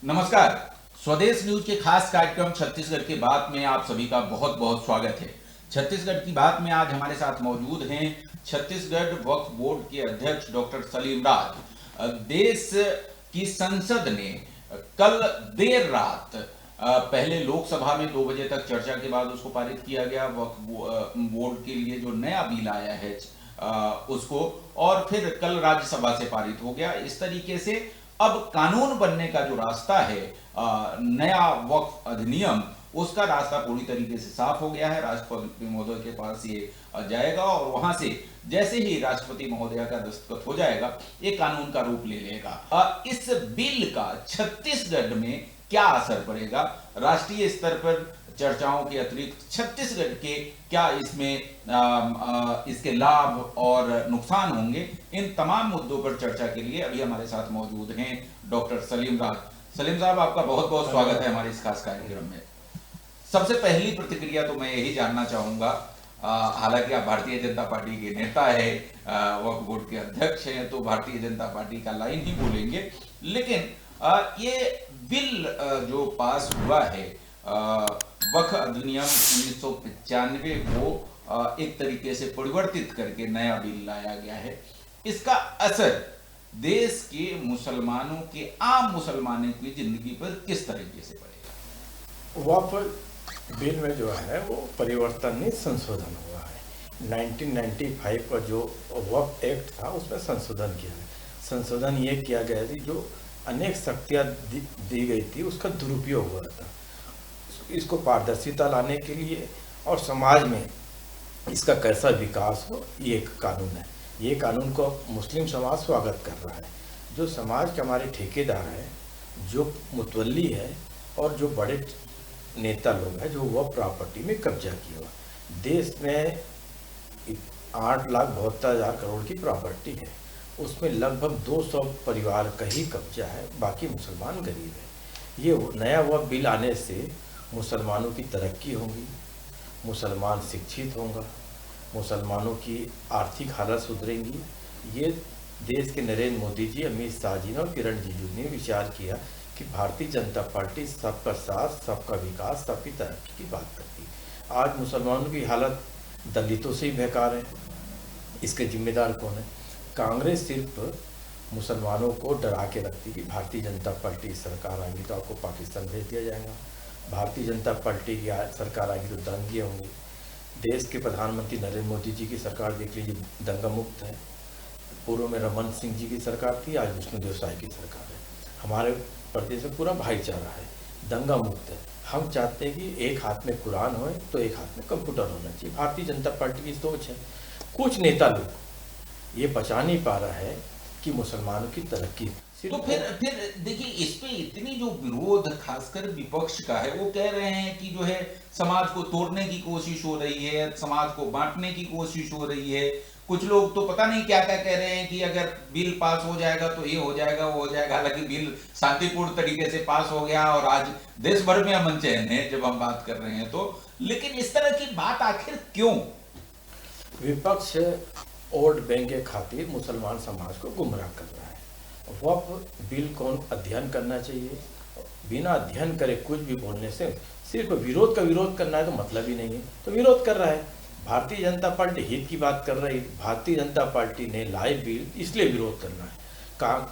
नमस्कार। स्वदेश न्यूज के खास कार्यक्रम छत्तीसगढ़ की बात में आप सभी का बहुत बहुत स्वागत है। छत्तीसगढ़ की बात में आज हमारे साथ मौजूद हैं छत्तीसगढ़ वक्फ बोर्ड के अध्यक्ष डॉक्टर सलीम राज। देश की संसद ने कल देर रात पहले लोकसभा में 2 बजे तक चर्चा के बाद उसको पारित किया गया, वक्फ बोर्ड के लिए जो नया बिल आया है उसको, और फिर कल राज्यसभा से पारित हो गया। इस तरीके से अब कानून बनने का जो रास्ता है, नया वक्फ अधिनियम, उसका रास्ता पूरी तरीके से साफ हो गया है। राष्ट्रपति महोदय के पास ये जाएगा और वहां से जैसे ही राष्ट्रपति महोदय का दस्तखत हो जाएगा ये कानून का रूप ले लेगा। इस बिल का छत्तीसगढ़ में क्या असर पड़ेगा, राष्ट्रीय स्तर पर चर्चाओं के अतिरिक्त छत्तीसगढ़ के क्या इसमें इसके लाभ और नुकसान होंगे, इन तमाम मुद्दों पर चर्चा के लिए अभी हमारे साथ मौजूद हैं डॉक्टर सलीम राज। सलीम साहब, आपका बहुत बहुत स्वागत है हमारे इस खास कार्यक्रम में। सबसे पहली प्रतिक्रिया तो मैं यही जानना चाहूंगा, हालांकि आप भारतीय जनता पार्टी के नेता है, वक्फ बोर्ड के अध्यक्ष हैं, तो भारतीय जनता पार्टी का लाइन ही बोलेंगे, लेकिन ये बिल जो पास हुआ है, वक्फ अधिनियम 1995 को एक तरीके से परिवर्तित करके नया बिल लाया गया है, इसका असर देश के मुसलमानों के, आम मुसलमानों की जिंदगी पर किस तरीके से पड़ेगा? वक्फ बिल में जो है वो परिवर्तन नहीं, संशोधन हुआ है। 1995 का जो वक्फ एक्ट था उसमें संशोधन किया है। संशोधन ये किया गया थी जो अनेक शक्तियाँ दी गई थी उसका दुरुपयोग हुआ था। इसको पारदर्शिता लाने के लिए और समाज में इसका कैसा विकास हो, ये एक कानून है। ये कानून को मुस्लिम समाज स्वागत कर रहा है। जो समाज के हमारे ठेकेदार हैं, जो मुतवल्ली है और जो बड़े नेता लोग हैं, जो वह प्रॉपर्टी में कब्जा किया हुआ, देश में 8,72,000 करोड़ की प्रॉपर्टी है, उसमें लगभग 200 परिवार का ही कब्जा है, बाकी मुसलमान गरीब है। ये नया वह बिल आने से मुसलमानों की तरक्की होगी, मुसलमान शिक्षित होगा, मुसलमानों की आर्थिक हालत सुधरेंगी। ये देश के नरेंद्र मोदी जी, अमित शाह जी ने और किरण रिजिजू ने विचार किया कि भारतीय जनता पार्टी सबका साथ, सबका विकास, सबकी तरक्की की बात करती है। आज मुसलमानों की हालत दलितों से ही बेकार है, इसके जिम्मेदार कौन है? कांग्रेस सिर्फ मुसलमानों को डरा के रखती कि भारतीय जनता पार्टी की सरकार आएगी तो आपको पाकिस्तान भेज दिया जाएगा, भारतीय जनता पार्टी की सरकार आएगी तो दंगे होंगे। देश के प्रधानमंत्री नरेंद्र मोदी जी की सरकार देख लीजिए, दंगा मुक्त है। पूर्व में रमन सिंह जी की सरकार थी, आज विष्णुदेव साय की सरकार है। हमारे प्रदेश में पूरा भाईचारा है, दंगा मुक्त है। हम चाहते हैं कि एक हाथ में कुरान हो तो एक हाथ में कंप्यूटर होना चाहिए। भारतीय जनता पार्टी की सोच है। कुछ नेता लोग ये बचा नहीं पा रहा है कि मुसलमानों की तरक्की। तो फिर देखिए, इस पे इतनी जो विरोध खासकर विपक्ष का है, वो कह रहे हैं कि जो है समाज को तोड़ने की कोशिश हो रही है, समाज को बांटने की कोशिश हो रही है। कुछ लोग तो पता नहीं क्या क्या कह रहे हैं कि अगर बिल पास हो जाएगा तो ये हो जाएगा, वो हो जाएगा। हालांकि बिल शांतिपूर्ण तरीके से पास हो गया और आज देश भर में अमन चैन है जब हम बात कर रहे हैं तो। लेकिन इस तरह की बात आखिर क्यों? विपक्ष वोट बैंक के खातिर मुसलमान समाज को गुमराह कर रहा है। वक्फ बिल को अध्ययन करना चाहिए। बिना अध्ययन करे कुछ भी बोलने से, सिर्फ विरोध का विरोध करना है तो मतलब ही नहीं है, तो विरोध कर रहा है। भारतीय जनता पार्टी हित की बात कर रही है। भारतीय जनता पार्टी ने लाई बिल इसलिए विरोध करना है।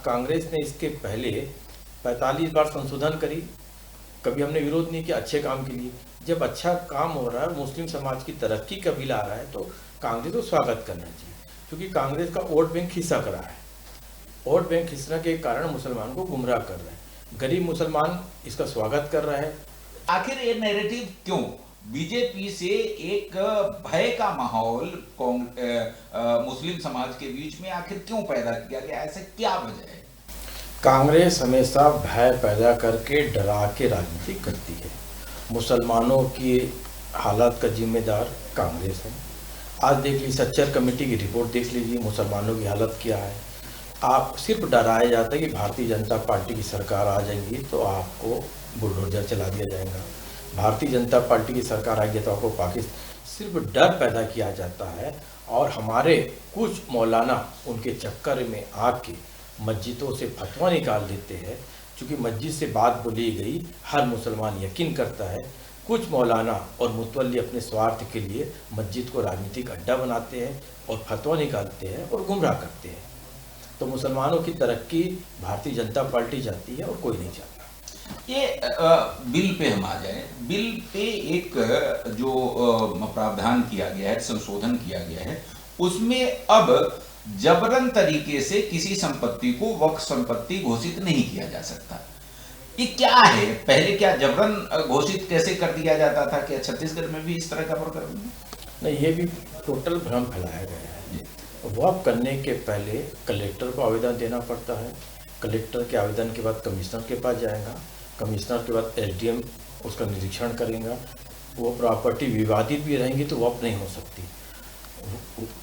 कांग्रेस ने इसके पहले 45 बार संशोधन करी, कभी हमने विरोध नहीं किया, अच्छे काम के लिए। जब अच्छा काम हो रहा है, मुस्लिम समाज की तरक्की का बिल आ रहा है, तो कांग्रेस को स्वागत करना चाहिए, क्योंकि कांग्रेस का वोट बैंक खिसक रहा है। वोट बैंक खिसने के कारण मुसलमान को गुमराह कर रहे हैं। गरीब मुसलमान इसका स्वागत कर रहा है। आखिर ये नैरेटिव क्यों? बीजेपी से एक भय का माहौल मुस्लिम समाज के बीच में आखिर क्यों पैदा किया गया? ऐसा क्या वजह है? कांग्रेस हमेशा भय पैदा करके, डरा के राजनीति करती है। मुसलमानों की हालत का जिम्मेदार कांग्रेस है। आज देख लीजिए, सच्चर कमेटी की रिपोर्ट देख लीजिए, मुसलमानों की हालत क्या है। आप सिर्फ डराया जाता है कि भारतीय जनता पार्टी की सरकार आ जाएगी तो आपको बुलडोजर चला दिया जाएगा, भारतीय जनता पार्टी की सरकार आएगी तो आपको पाकिस्तान, सिर्फ डर पैदा किया जाता है। और हमारे कुछ मौलाना उनके चक्कर में आके मस्जिदों से फतवा निकाल देते हैं चूँकि मस्जिद से बात बोली गई, हर मुसलमान यकीन करता है। कुछ मौलाना और मुतवल्ली अपने स्वार्थ के लिए मस्जिद को राजनीतिक अड्डा बनाते हैं और फतवा निकालते हैं और गुमराह करते हैं। तो मुसलमानों की तरक्की भारतीय जनता पार्टी चाहती है और कोई नहीं चाहता। ये बिल पे हम आ जाए। बिल पे एक जो प्रावधान किया गया है, संशोधन किया गया है, उसमें अब जबरन तरीके से किसी संपत्ति को वक्फ संपत्ति घोषित नहीं किया जा सकता। ये क्या है? पहले क्या जबरन घोषित कैसे कर दिया जाता था? क्या छत्तीसगढ़ में भी इस तरह का प्रकरण है? नहीं, ये भी टोटल भ्रम फैलाया गया है। वक्फ करने के पहले कलेक्टर को आवेदन देना पड़ता है। कलेक्टर के आवेदन के बाद कमिश्नर के पास जाएगा। कमिश्नर के बाद एसडीएम उसका निरीक्षण करेगा। वो प्रॉपर्टी विवादित भी रहेंगी तो वक्फ नहीं हो सकती।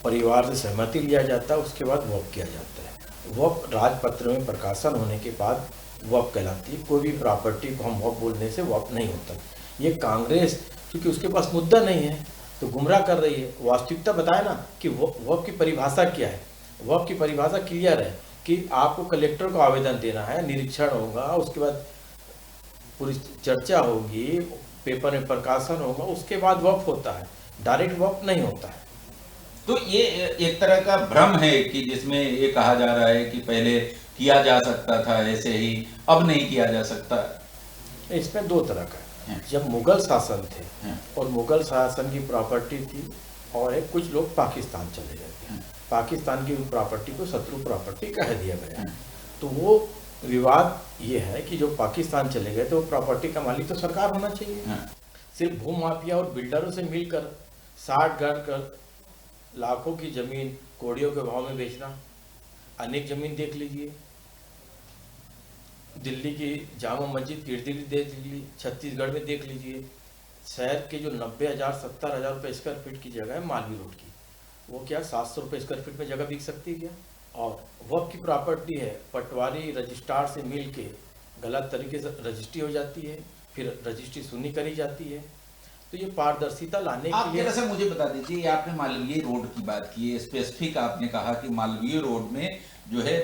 परिवार से सहमति लिया जाता है, उसके बाद वक्फ किया जाता है। वक्फ राजपत्र में प्रकाशन होने के बाद वक्फ कहलाती है। कोई भी प्रॉपर्टी को हम वक्फ बोलने से वक्फ नहीं होता। ये कांग्रेस क्योंकि उसके पास मुद्दा नहीं है तो गुमराह कर रही है। वास्तविकता बताए ना कि वक्फ की परिभाषा क्या है। वक्फ की परिभाषा क्लियर है कि आपको कलेक्टर को आवेदन देना है, निरीक्षण होगा, उसके बाद पूरी चर्चा होगी, पेपर में प्रकाशन होगा, उसके बाद वक्फ होता है। डायरेक्ट वक्फ नहीं होता है। तो ये एक तरह का भ्रम है कि जिसमें ये कहा जा रहा है कि पहले किया जा सकता था ऐसे ही, अब नहीं किया जा सकता। इसमें दो तरह का है। जब मुगल शासन थे और मुगल शासन की प्रॉपर्टी थी और एक कुछ लोग पाकिस्तान चले गए थे, पाकिस्तान की प्रॉपर्टी को शत्रु प्रॉपर्टी कह दिया गया। तो वो विवाद ये है कि जो पाकिस्तान चले गए तो वो प्रॉपर्टी का मालिक तो सरकार होना चाहिए। सिर्फ भूमाफिया और बिल्डरों से मिलकर साठ गाड़ कर लाखों की जमीन कौड़ियों के भाव में बेचना। अनेक जमीन देख लीजिए, दिल्ली की जामा मस्जिद गिरदिली देख लीजिए, छत्तीसगढ़ में देख लीजिए। शहर के जो 90,000 70,000 रुपये स्क्वायर फीट की जगह है मालवी रोड की, वो क्या 700 रुपये स्क्वायर फीट में जगह बिक सकती है क्या? और वक्फ की प्रॉपर्टी है, पटवारी रजिस्ट्रार से मिल के गलत तरीके से रजिस्ट्री हो जाती है, फिर रजिस्ट्री सुनी करी जाती है। तो ये पारदर्शिता लाने के लिए जरा मुझे बता दीजिए, आपने मालवीय रोड की बात की है, स्पेसिफिक आपने कहा कि मालवीय रोड में जो है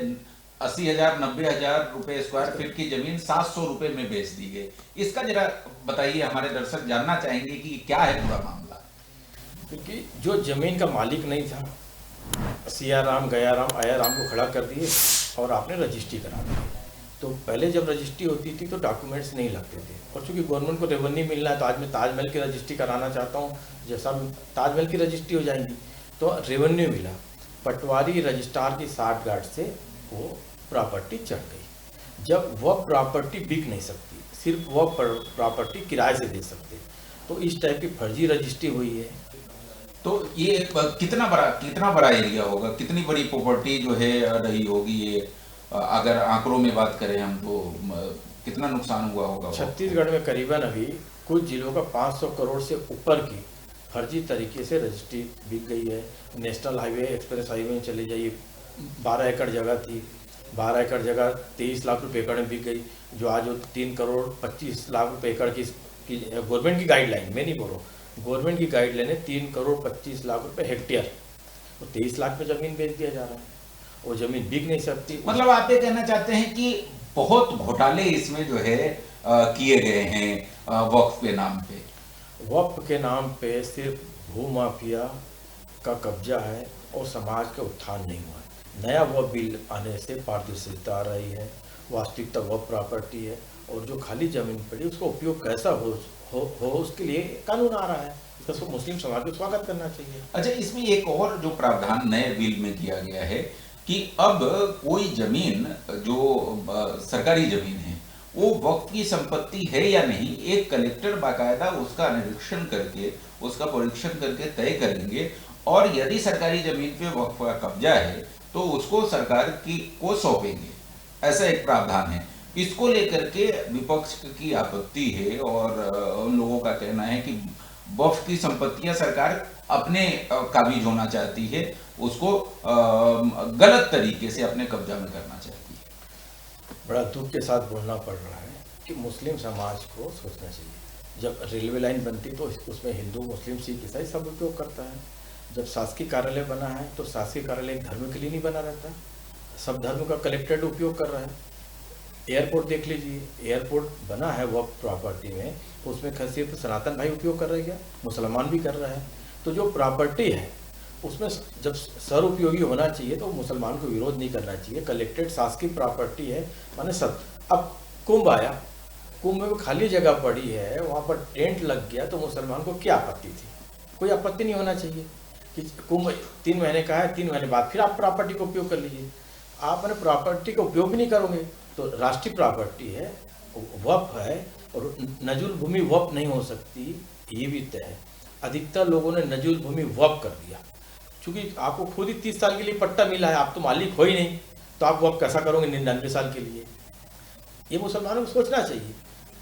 80,000 90,000 रुपए स्क्वायर फीट की जमीन 700 रुपए में बेच दी गई। इसका जरा बताइए, हमारे दर्शक जानना चाहेंगे कि क्या है पूरा मामला। क्योंकि जो जमीन का मालिक नहीं था, सिया राम गया राम आया राम को खड़ा कर दिए और आपने रजिस्ट्री करा दी। तो पहले जब रजिस्ट्री होती थी तो डॉक्यूमेंट्स नहीं लगते थे, और चूंकि गवर्नमेंट को रेवेन्यू मिलना है तो आज मैं ताजमहल की रजिस्ट्री कराना चाहता हूँ, जैसा ताजमहल की रजिस्ट्री हो जाएंगी तो रेवेन्यू मिला। पटवारी रजिस्ट्रार की साठगांठ से वो प्रॉपर्टी चढ़ गई। जब वह प्रॉपर्टी बिक नहीं सकती, सिर्फ वह प्रॉपर्टी किराए से दे सकते, तो इस टाइप की फर्जी रजिस्ट्री हुई है। तो ये कितना बड़ा एरिया होगा, कितनी बड़ी प्रॉपर्टी जो है रही होगी ये, अगर आंकड़ों में बात करें हम तो कितना नुकसान हुआ होगा? छत्तीसगढ़ में करीबन अभी कुछ जिलों का 500 करोड़ से ऊपर की फर्जी तरीके से रजिस्ट्री बिक गई है। नेशनल हाईवे एक्सप्रेस हाईवे में चले जाइए, 12 एकड़ जगह थी, 12 एकड़ जगह 23 लाख रुपये एकड़ में बिक गई, जो आज 3 करोड़ 25 लाख रुपये एकड़ की गवर्नमेंट की गाइडलाइन, मैं नहीं बोल रहा हूँ, गवर्नमेंट की गाइडलाइन है 3 करोड़ 25 लाख रुपये हेक्टेयर, तो 23 लाख पे ज़मीन बेच दिया जा रहा है, वो ज़मीन बिक नहीं सकती। मतलब आप ये कहना चाहते हैं कि बहुत घोटाले इसमें जो है किए गए हैं वक्फ के नाम पे? वक्फ के नाम पे सिर्फ भूमाफिया का कब्जा है और समाज का उत्थान नहीं हुआ है। नया वक्फ बिल आने से पारदर्शिता आ रही है, वास्तविकता वक्फ प्रॉपर्टी है, और जो खाली ज़मीन पड़ी उसका उपयोग कैसा हो उसके लिए कानून आ रहा है। इसका मुस्लिम समाज को स्वागत करना चाहिए। अच्छा, इसमें एक और जो प्रावधान नए बिल में किया गया है कि अब कोई जमीन जो सरकारी जमीन है वो वक्फ की संपत्ति है या नहीं, एक कलेक्टर बाकायदा उसका निरीक्षण करके, उसका परीक्षण करके तय करेंगे, और यदि सरकारी जमीन पे वक्फ का कब्जा है तो उसको सरकार को सौंपेंगे। ऐसा एक प्रावधान है। इसको लेकर के विपक्ष की आपत्ति है और उन लोगों का कहना है कि वक्फ की संपत्तियां सरकार अपने काबिज होना चाहती है, उसको गलत तरीके से अपने कब्जा में करना चाहती है। बड़ा दुख के साथ बोलना पड़ रहा है कि मुस्लिम समाज को सोचना चाहिए। जब रेलवे लाइन बनती तो उसमें हिंदू मुस्लिम सिख ईसाई सब उपयोग करता है। जब शासकीय कार्यालय बना है तो शासकीय कार्यालय धर्म के लिए नहीं बना रहता, सब धर्म का कलेक्टेड उपयोग कर रहा है। एयरपोर्ट देख लीजिए, एयरपोर्ट बना है वक्फ प्रॉपर्टी में, उसमें सिर्फ सनातन भाई उपयोग कर रहे हैं क्या? मुसलमान भी कर रहा है। तो जो प्रॉपर्टी है उसमें जब सरुपयोगी होना चाहिए तो मुसलमान को विरोध नहीं करना चाहिए। कलेक्टेड शासकीय प्रॉपर्टी है, माने सब। अब कुंभ आया, कुंभ में खाली जगह पड़ी है, वहाँ पर टेंट लग गया, तो मुसलमान को क्या आपत्ति थी? कोई आपत्ति नहीं होना चाहिए कि कुंभ 3 महीने का है, 3 महीने बाद फिर आप प्रॉपर्टी को उपयोग कर लीजिए। आप अपने प्रॉपर्टी का उपयोग भी नहीं करोगे तो राष्ट्रीय प्रॉपर्टी है, वक्फ है, और नजुल भूमि वक्फ नहीं हो सकती, ये भी तय है। अधिकतर लोगों ने नजुल भूमि वक्फ कर दिया, क्योंकि आपको खुद ही 30 साल के लिए पट्टा मिला है, आप तो मालिक हो ही नहीं, तो आप वक्फ कैसा करोगे 99 साल के लिए? ये मुसलमानों को सोचना चाहिए।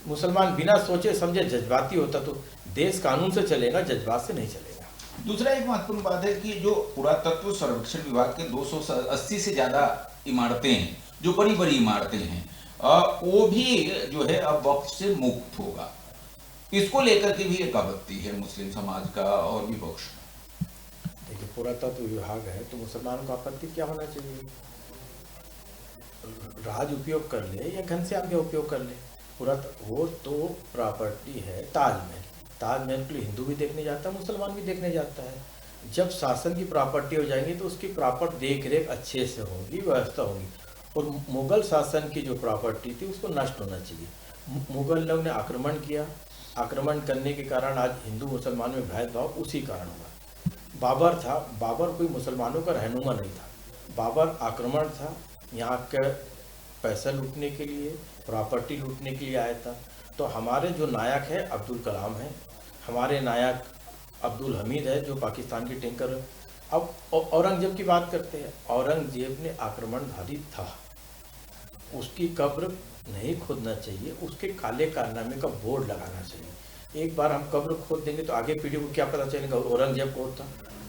मुसलमान बिना सोचे समझे जज्बाती होता तो देश कानून से चलेगा, जज्बात से नहीं चलेगा। दूसरा एक महत्वपूर्ण बात है कि जो पुरातत्व सर्वेक्षण विभाग के 280 से ज्यादा इमारतें हैं, जो बड़ी बड़ी इमारतें हैं, वो भी जो है अब वक्फ से मुक्त होगा। इसको लेकर के भी एक आपत्ति है मुस्लिम समाज का और विपक्ष का। देखिए, पुरातत्व विभाग है तो मुसलमानों का आपत्ति क्या होना चाहिए? राज उपयोग कर ले या घनश्याम का उपयोग कर ले, वो तो प्रॉपर्टी है। ताजमहल, ताजमहल के लिए हिंदू भी देखने जाता है, मुसलमान भी देखने जाता है। जब शासन की प्रॉपर्टी हो जाएंगी तो उसकी प्रॉपर देख रेख अच्छे से होगी, व्यवस्था होगी। और मुगल शासन की जो प्रॉपर्टी थी उसको नष्ट होना चाहिए। मुगल लोग ने आक्रमण किया, आक्रमण करने के कारण आज हिंदू मुसलमान में भेदभाव उसी कारण हुआ। बाबर था, बाबर कोई मुसलमानों का रहनुमा नहीं था, बाबर आक्रमण था, यहाँ के पैसा लूटने के लिए, प्रॉपर्टी लूटने के लिए आया था। तो हमारे जो नायक है अब्दुल कलाम है, हमारे नायक अब्दुल हमीद है जो पाकिस्तान के टैंकर। अब औरंगजेब की बात करते हैं, औरंगजेब ने आक्रमणधारी था, उसकी कब्र नहीं खोदना चाहिए, उसके काले कारनामे का बोर्ड लगाना चाहिए। एक बार हम कब्र खोद देंगे तो आगे पीढ़ी को क्या पता चलेगा औरंगजेब कौन था।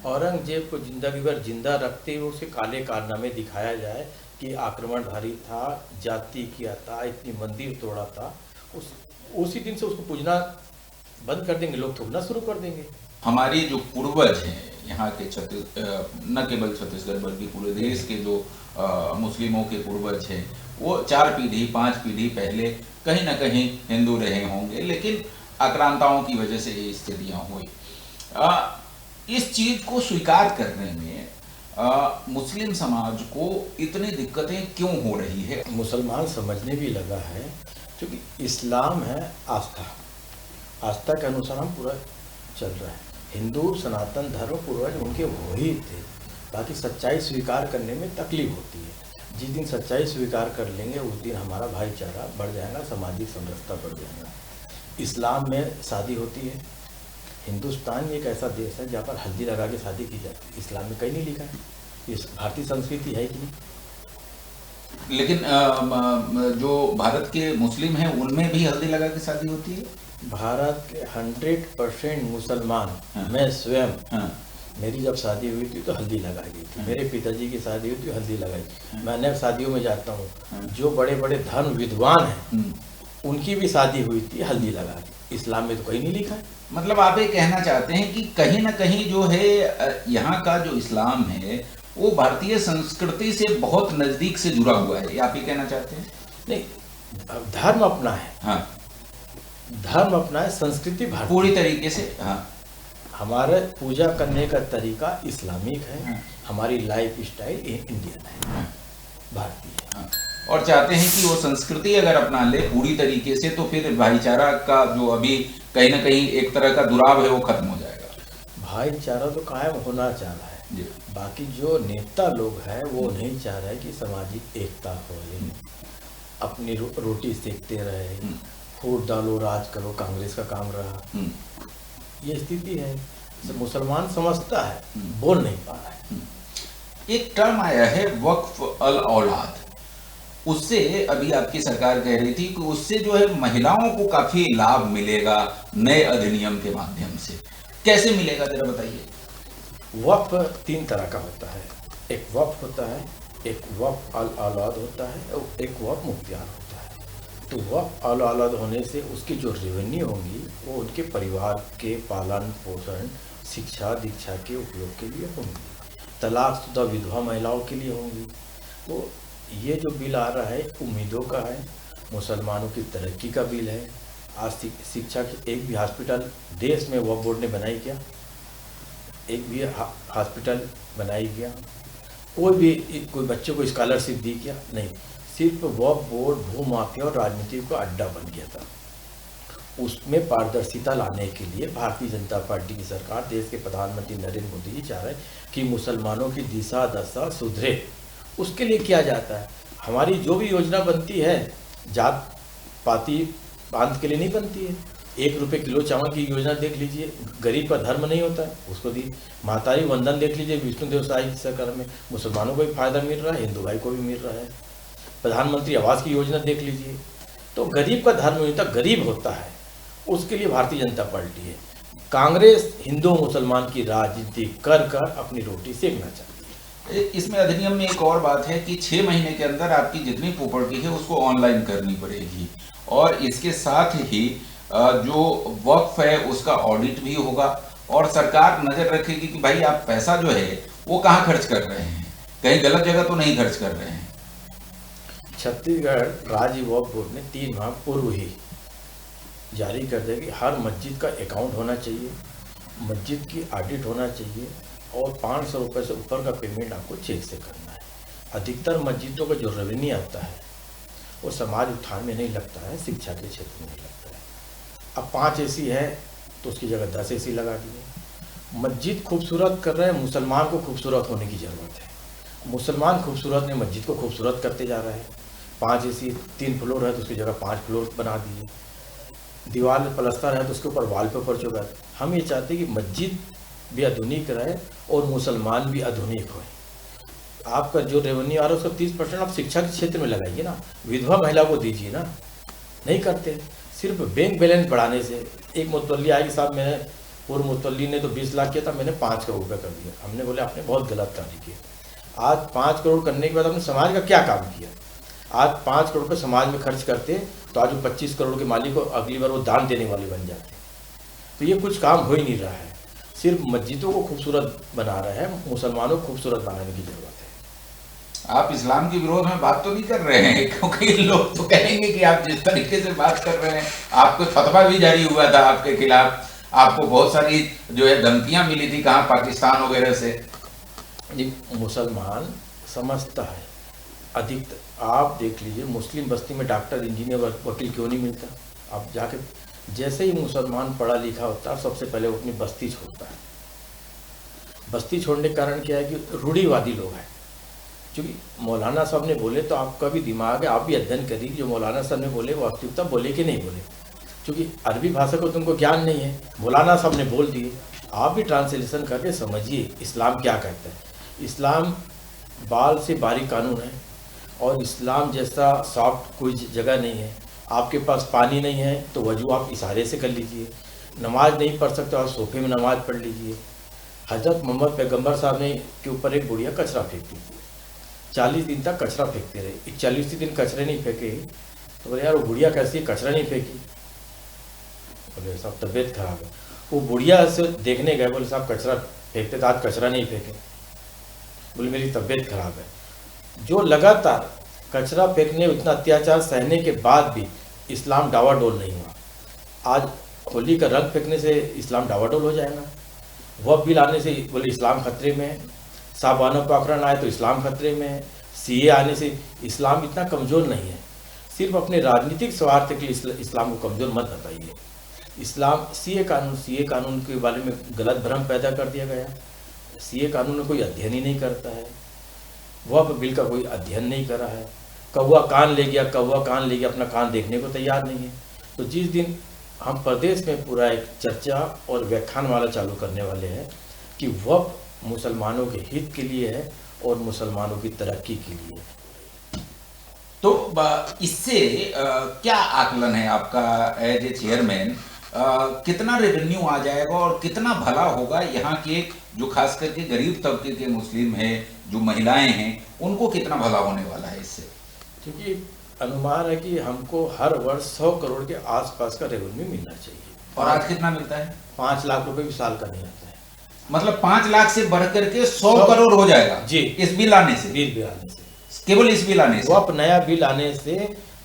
औरंगजेब को जिंदगी भर जिंदा रखते हुए उसके काले कारनामे दिखाया जाए कि आक्रमणधारी था, जाति किया था, इतनी मंदिर तोड़ा था। उसी दिन से उसको पूजना बंद कर देंगे, लोग थूकना शुरू कर देंगे। हमारे जो पूर्वज हैं यहाँ के न केवल छत्तीसगढ़ बल्कि पूरे देश के जो मुस्लिमों के पूर्वज हैं, वो 4 पीढ़ी 5 पीढ़ी पहले कहीं ना कहीं हिंदू रहे होंगे, लेकिन आक्रांताओं की वजह से ये स्थितियाँ हुई। इस चीज को स्वीकार करने में मुस्लिम समाज को इतनी दिक्कतें क्यों हो रही है? मुसलमान समझने भी लगा है, क्योंकि इस्लाम है आस्था, आस्था के अनुसार हम पूरा चल रहा है। हिंदू सनातन धर्म पूर्वज उनके वो ही थे, बाकी सच्चाई स्वीकार करने में तकलीफ होती है। जिस दिन सच्चाई स्वीकार कर लेंगे उस दिन हमारा भाईचारा बढ़ जाएगा, सामाजिक समरसता बढ़ जाएगा। इस्लाम में शादी होती है, हिंदुस्तान एक ऐसा देश है जहाँ पर हल्दी लगा के शादी की जाती है, इस्लाम में कहीं नहीं लिखा है। ये भारतीय संस्कृति है कि नहीं? लेकिन जो भारत के मुस्लिम हैं उनमें भी हल्दी लगा के शादी होती है। भारत के 100% मुसलमान, मैं स्वयं, मेरी जब शादी हुई थी तो हल्दी लगाई गई थी, मेरे पिताजी की शादी हुई थी हल्दी लगाई। मैं अनेक शादियों में जाता हूँ, जो बड़े बड़े धर्म विद्वान हैं उनकी भी शादी हुई थी हल्दी लगा के। इस्लाम में तो कहीं नहीं लिखा है। मतलब आप ये कहना चाहते हैं कि कहीं ना कहीं जो है यहाँ का जो इस्लाम है वो भारतीय संस्कृति से बहुत नजदीक से जुड़ा हुआ है, आप ये कहना चाहते हैं? नहीं, धर्म अपना है। हाँ, धर्म अपना है, संस्कृति भारतीय पूरी तरीके से। हाँ, हमारे पूजा करने का तरीका इस्लामिक है, हमारी लाइफ स्टाइल इंडियन है, भारतीय है। और चाहते हैं कि वो संस्कृति अगर अपना ले पूरी तरीके से तो फिर भाईचारा का जो अभी कहीं ना कहीं एक तरह का दुराव है वो खत्म हो जाएगा। भाईचारा तो कायम होना चाह रहा है, बाकी जो नेता लोग हैं वो नहीं चाह रहे कि सामाजिक एकता हो, अपनी रोटी सेकते रहे, फूट डालो राज करो, कांग्रेस का काम रहा। ये स्थिति है, मुसलमान समझता है, बोल नहीं पा रहा है। एक टर्म आया है वक्फ अल औलाद, उससे अभी आपकी सरकार कह रही थी कि उससे जो है महिलाओं को काफी लाभ मिलेगा नए अधिनियम के माध्यम से। कैसे मिलेगा जरा बताइए। वक्फ 3 तरह का होता है, एक वक्फ होता है, एक वक्फ अल औलाद होता है और एक वक्फ मुख्तियार होता है। तो वक्फ अल औलाद होने से उसकी जो रेवेन्यू होंगी वो उनके परिवार के पालन पोषण, शिक्षा दीक्षा के उपयोग के लिए होंगी, तलाकशुदा विधवा महिलाओं के लिए होंगी। तो ये जो बिल आ रहा है उम्मीदों का है, मुसलमानों की तरक्की का बिल है। आज शिक्षा की एक भी हॉस्पिटल देश में वक्फ बोर्ड ने बनाई क्या? एक भी हॉस्पिटल बनाई क्या? कोई बच्चों को स्कॉलरशिप दी क्या? नहीं। सिर्फ वक्फ बोर्ड भूमाफिया और राजनीति का अड्डा बन गया था। उसमें पारदर्शिता लाने के लिए भारतीय जनता पार्टी की सरकार, देश के प्रधानमंत्री नरेंद्र मोदी जी चाह रहे हैं कि मुसलमानों की दिशा दशा सुधरे। उसके लिए किया जाता है। हमारी जो भी योजना बनती है जात पाती बांध के लिए नहीं बनती है। 1 रुपये किलो चावल की योजना देख लीजिए, गरीब का धर्म नहीं होता है, उसको दी। मातारी वंदन देख लीजिए, विष्णुदेव साई की सरकार में मुसलमानों को भी फायदा मिल रहा है, हिंदू भाई को भी मिल रहा है। प्रधानमंत्री आवास की योजना देख लीजिए। तो गरीब का धर्म नहीं होता, गरीब होता है। उसके लिए भारतीय जनता पार्टी है। कांग्रेस हिंदू मुसलमान की राजनीति कर कर अपनी रोटी सेकना चाहती है। इसमें अधिनियम में एक और बात है कि 6 महीने के अंदर आपकी जितनी प्रॉपर्टी है उसको ऑनलाइन करनी पड़ेगी, और इसके साथ ही जो वक्फ है उसका ऑडिट भी होगा, और सरकार नजर रखेगी कि भाई आप पैसा जो है वो कहाँ खर्च कर रहे हैं, कहीं गलत जगह तो नहीं खर्च कर रहे हैं। छत्तीसगढ़ राज्य वक्फ बोर्ड ने 3 माह पूर्व ही जारी कर दिया कि हर मस्जिद का अकाउंट होना चाहिए, मस्जिद की ऑडिट होना चाहिए, और 500 रुपये से ऊपर का पेमेंट आपको चेक से करना है। अधिकतर मस्जिदों का जो रेवेन्यू आता है वो समाज उत्थान में नहीं लगता है, शिक्षा के क्षेत्र में नहीं लगता है। अब 5 एसी है तो उसकी जगह 10 एसी लगा दिए। मस्जिद खूबसूरत कर रहे हैं, मुसलमान को खूबसूरत होने की ज़रूरत है। मुसलमान खूबसूरत ने मस्जिद को खूबसूरत करते जा रहे हैं। 5 एसी 3 फ्लोर है तो उसकी जगह 5 फ्लोर बना दिए। दीवार प्लस्तर है तो उसके ऊपर वॉलपेपर चुका। हम ये चाहते हैं कि मस्जिद भी आधुनिक रहे और मुसलमान भी आधुनिक होए। आपका जो रेवेन्यू आ रहा है उसका 30% आप शिक्षा के क्षेत्र में लगाइए ना, विधवा महिला को दीजिए ना। नहीं करते। सिर्फ बैंक बैलेंस बढ़ाने से एक मुतवल्ली आएगी, साहब मैंने पूर्व मुतवल्ली ने तो 20 लाख किया था, मैंने 5 करोड़ रुपये कर दिया। हमने बोले आपने बहुत गलत कार्य किया। आज 5 करोड़ करने के बाद आपने समाज का क्या काम किया? आज 5 करोड़ रुपये समाज में खर्च करते तो आज वो 25 करोड़ के मालिक को अगली बार वो दान देने वाले बन जाते। तो ये कुछ काम हो ही नहीं रहा है। सिर्फ मस्जिदों को खूबसूरत बना रहा है, मुसलमानों को खूबसूरत बनाने की जरूरत है। आप इस्लाम के विरोध में बात तो नहीं कर रहे हैं, क्योंकि लोग तो कहेंगे कि आप जिस तरीके से बात कर रहे हैं, आपको फतवा भी जारी हुआ था आपके खिलाफ, आपको बहुत सारी जो है धमकियां मिली थी, कहाँ पाकिस्तान वगैरह से। मुसलमान समझता है अधिक। आप देख लीजिए मुस्लिम बस्ती में डॉक्टर, इंजीनियर, वकील क्यों नहीं मिलता? आप जाके जैसे ही मुसलमान पढ़ा लिखा होता है सबसे पहले वो अपनी बस्ती छोड़ता है। बस्ती छोड़ने के कारण क्या है कि रूढ़िवादी लोग हैं। क्योंकि मौलाना साहब ने बोले तो आपका भी दिमाग है, आप भी अध्ययन करिए जो मौलाना साहब ने बोले वास्तविकता बोले कि नहीं बोले। क्योंकि अरबी भाषा को तुमको ज्ञान नहीं है, मौलाना साहब ने बोल दिए, आप भी ट्रांसलेशन करके समझिए इस्लाम क्या कहता है। इस्लाम बाल से बारीक कानून है, और इस्लाम जैसा सॉफ्ट कोई जगह नहीं है। आपके पास पानी नहीं है तो वजू आप इशारे से कर लीजिए। नमाज नहीं पढ़ सकते आप सोफे में नमाज पढ़ लीजिए। हजरत मोहम्मद पैगंबर साहब ने के ऊपर एक बुढ़िया कचरा फेंकती थी, 40 दिन तक कचरा फेंकते रहे। 40 दिन कचरे नहीं फेंके तो बोले यार वो बुढ़िया कैसी कचरा नहीं फेंकी? बोले साहब तबीयत खराब है। वो बुढ़िया से देखने गए, बोले साहब कचरा फेंकते तो आज कचरा नहीं फेंके। बोले मेरी तबीयत खराब है। जो लगातार कचरा फेंकने, उतना अत्याचार सहने के बाद भी इस्लाम डावाडोल नहीं हुआ। आज होली का रंग फेंकने से इस्लाम डावाडोल हो जाएगा? वह बिल आने से बोले इस्लाम खतरे में है। साहबानों का अपहरण आए तो इस्लाम खतरे में है। सीए आने से इस्लाम इतना कमज़ोर नहीं है। सिर्फ अपने राजनीतिक स्वार्थ के लिए इस्लाम को कमज़ोर मत बताइए। इस्लाम सीए कानून के बारे में गलत भ्रम पैदा कर दिया गया। सीए कानून में कोई अध्ययन ही नहीं करता है, वह बिल का कोई अध्ययन नहीं करा है। कौवा कान ले गया, अपना कान देखने को तैयार नहीं है। तो जिस दिन हम प्रदेश में पूरा एक चर्चा और व्याख्यान वाला चालू करने वाले हैं कि वह मुसलमानों के हित के लिए है और मुसलमानों की तरक्की के लिए। तो इससे क्या आकलन है आपका एज ए चेयरमैन, कितना रेवेन्यू आ जाएगा और कितना भला होगा यहाँ के जो खास करके गरीब तबके के मुस्लिम हैं, जो महिलाएं हैं, उनको कितना भला होने वाला है इससे? क्योंकि अनुमान है कि हमको हर वर्ष 100 करोड़ के आसपास का रेवेन्यू मिलना चाहिए। और आज कितना मिलता है? 5 लाख रुपए भी साल का नहीं आता है। मतलब 5 लाख से बढ़ करके 100 करोड़ हो जाएगा जी, इस बिल आने से। बिल आने से, केवल इस बिल आने से। वो नया बिल आने से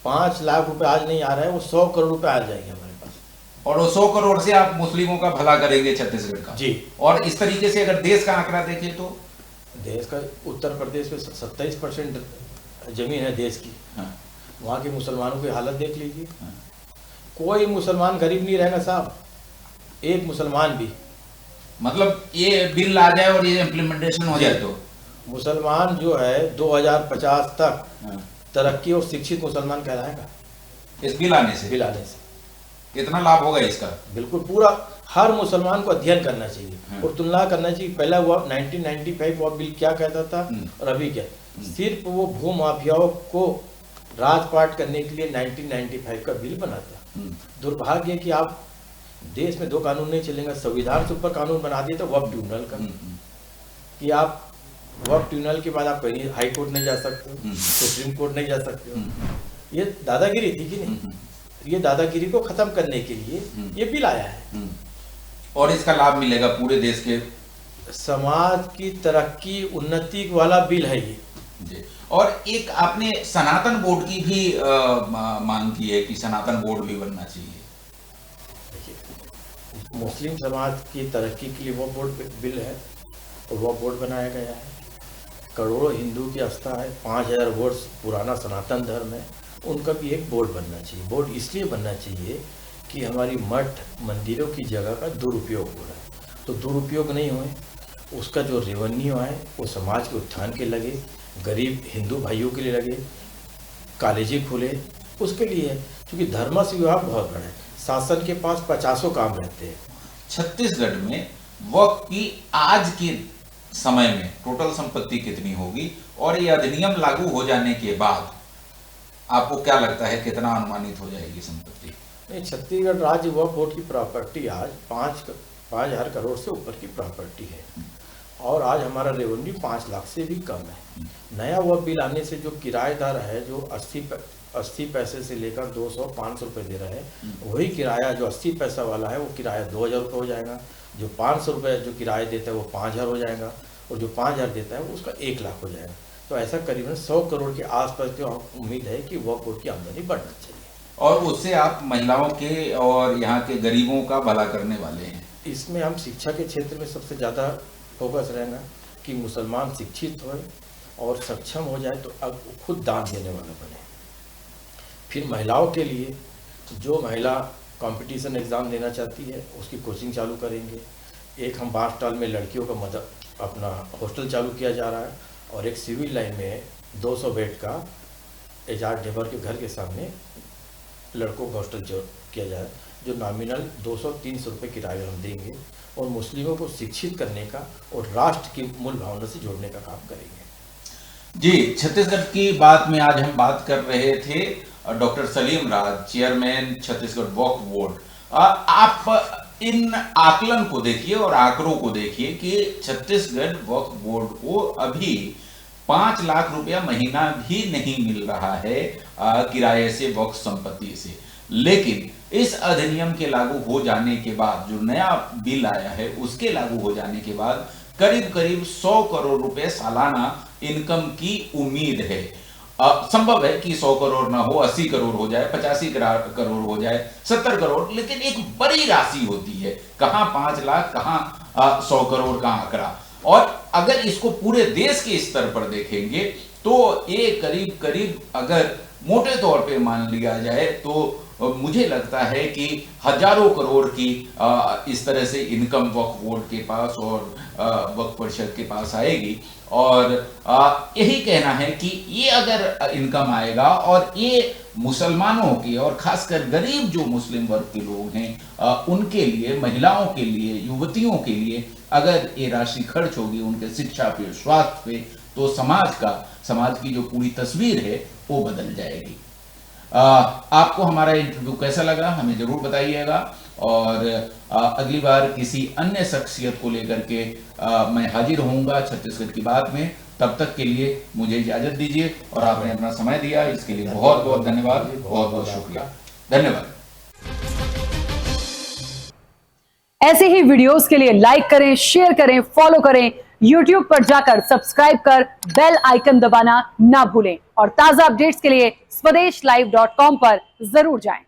5 लाख रुपए आज नहीं आ रहा है, वो 100 करोड़ रुपए आ जाएंगे हमारे पास। और वो 100 करोड़ से आप मुस्लिमों का भला करेंगे छत्तीसगढ़ का जी। और इस तरीके से अगर देश का आंकड़ा देखें तो देश का उत्तर प्रदेश में 27% जमीन है देश की। हाँ, वहाँ के मुसलमानों की हालत देख लीजिए। हाँ। कोई मुसलमान गरीब नहीं रहेगा साहब, एक मुसलमान भी। मतलब ये बिल आ जाए और ये इम्प्लीमेंटेशन हो जाए तो मुसलमान जो है 2050 तक हाँ, तरक्की और शिक्षित मुसलमान कहलाएगा इस बिल आने से बिल आने से। कितना लाभ होगा इसका? बिल्कुल, पूरा हर मुसलमान को अध्ययन करना चाहिए हाँ। और तुलना करना चाहिए। पहला हुआ 1995 वो बिल क्या कहता था और अभी क्या। सिर्फ वो भू माफियाओं को राजपाट करने के लिए 1995 का बिल बना था। दुर्भाग्य है कि आप देश में 2 कानून नहीं चलेंगे, संविधान से ऊपर कानून बना दिया था वक्फ ट्रिब्यूनल का, कि आप वक्फ ट्रिब्यूनल के बाद आप कहीं हाई कोर्ट नहीं जा सकते हो, सुप्रीम कोर्ट नहीं जा सकते हो। ये दादागिरी थी कि नहीं? ये दादागिरी को खत्म करने के लिए ये बिल आया है और इसका लाभ मिलेगा पूरे देश के समाज की तरक्की उन्नति वाला बिल है ये जी। और एक आपने सनातन बोर्ड की भी मांग की है कि सनातन बोर्ड भी बनना चाहिए। मुस्लिम समाज की तरक्की के लिए वो बोर्ड बिल है और वो बोर्ड बनाया गया है। करोड़ों हिंदू की आस्था है, 5000 वर्ष पुराना सनातन धर्म है, उनका भी एक बोर्ड बनना चाहिए। बोर्ड इसलिए बनना चाहिए कि हमारी मठ मंदिरों की जगह का दुरुपयोग हो रहा है, तो दुरुपयोग नहीं होए, उसका जो रेवेन्यू आए वो समाज के उत्थान के लगे, गरीब हिंदू भाइयों के लिए लगे, कॉलेजें खुले उसके लिए है। क्योंकि धर्म से विभाग बहुत बड़ा है, शासन के पास 50 काम रहते हैं। छत्तीसगढ़ में वक्फ की आज के समय में टोटल संपत्ति कितनी होगी और ये अधिनियम लागू हो जाने के बाद आपको क्या लगता है कितना अनुमानित हो जाएगी संपत्ति? नहीं, छत्तीसगढ़ राज्य वक्फ बोर्ड की प्रॉपर्टी आज 5,000 करोड़ से ऊपर की प्रॉपर्टी है और आज हमारा रेवेन्यू 5 लाख से भी कम है। नया वक्फ बिल आने से जो किराएदार है जो 80 पैसे से लेकर 200-500 रुपये दे रहा है, वही किराया जो 80 पैसा वाला है वो किराया 2000 रुपये हो जाएगा, जो 500 रुपये जो किराया देता है वो 5000 हो जाएगा और जो 5000 देता है वो उसका 1 लाख हो जाएगा। तो ऐसा करीबन 100 करोड़ के आसपास की उम्मीद है कि वक्फ बोर्ड की आमदनी बढ़ना चाहिए और उससे आप महिलाओं के और यहाँ के गरीबों का भला करने वाले हैं। इसमें हम शिक्षा के क्षेत्र में सबसे ज़्यादा फोकस रहना कि मुसलमान शिक्षित होए और सक्षम हो जाए तो अब खुद दान देने वाला बने। फिर महिलाओं के लिए जो महिला कंपटीशन एग्ज़ाम देना चाहती है उसकी कोचिंग चालू करेंगे। एक हम बांसटाल में लड़कियों का अपना हॉस्टल चालू किया जा रहा है और एक सिविल लाइन में 200 बेड का एजाज ढेबर के घर के सामने लड़कों का हॉस्टल किया जा रहा है, जो नॉमिनल 200-300 रुपये किराया हम देंगे और मुस्लिमों को शिक्षित करने का और राष्ट्र की मूल भावना से जोड़ने का काम करेंगे। जी, छत्तीसगढ़ की बात में आज हम बात कर रहे थे डॉक्टर सलीम राज, चेयरमैन छत्तीसगढ़ वक्फ बोर्ड। आप इन आकलन को देखिए और आंकड़ों को देखिए कि छत्तीसगढ़ वक्फ बोर्ड को अभी 5 लाख रुपया महीना भी नहीं मिल रहा है किराए से, वक्फ संपत्ति से। लेकिन इस अधिनियम के लागू हो जाने के बाद, जो नया बिल आया है उसके लागू हो जाने के बाद करीब करीब 100 करोड़ रुपए सालाना इनकम की उम्मीद है। संभव है कि 100 करोड़ ना हो, 80 करोड़ हो जाए, 85 करोड़ हो जाए, 70 करोड़, लेकिन एक बड़ी राशि होती है। कहां 5 लाख, कहां 100 करोड़ का आंकड़ा। और अगर इसको पूरे देश के स्तर पर देखेंगे तो ये करीब करीब अगर मोटे तौर पे मान लिया जाए तो मुझे लगता है कि हजारों करोड़ की इस तरह से इनकम वक्फ बोर्ड के पास और वक्फ परिषद के पास आएगी। और यही कहना है कि ये अगर इनकम आएगा और ये मुसलमानों के और खासकर गरीब जो मुस्लिम वर्ग के लोग हैं उनके लिए, महिलाओं के लिए, युवतियों के लिए अगर ये राशि खर्च होगी उनके शिक्षा पे, स्वास्थ्य पे, तो समाज की जो पूरी तस्वीर है वो बदल जाएगी। आपको हमारा इंटरव्यू कैसा लगा हमें जरूर बताइएगा और अगली बार किसी अन्य शख्सियत को लेकर के मैं हाजिर होऊंगा छत्तीसगढ़ की बात में। तब तक के लिए मुझे इजाजत दीजिए और आपने अपना समय दिया इसके लिए बहुत बहुत धन्यवाद, बहुत बहुत शुक्रिया, धन्यवाद। ऐसे ही वीडियोस के लिए लाइक करें, शेयर करें, फॉलो करें YouTube पर जाकर सब्सक्राइब कर बेल आइकन दबाना ना भूलें और ताजा अपडेट्स के लिए swedeshlive.com पर जरूर जाएं।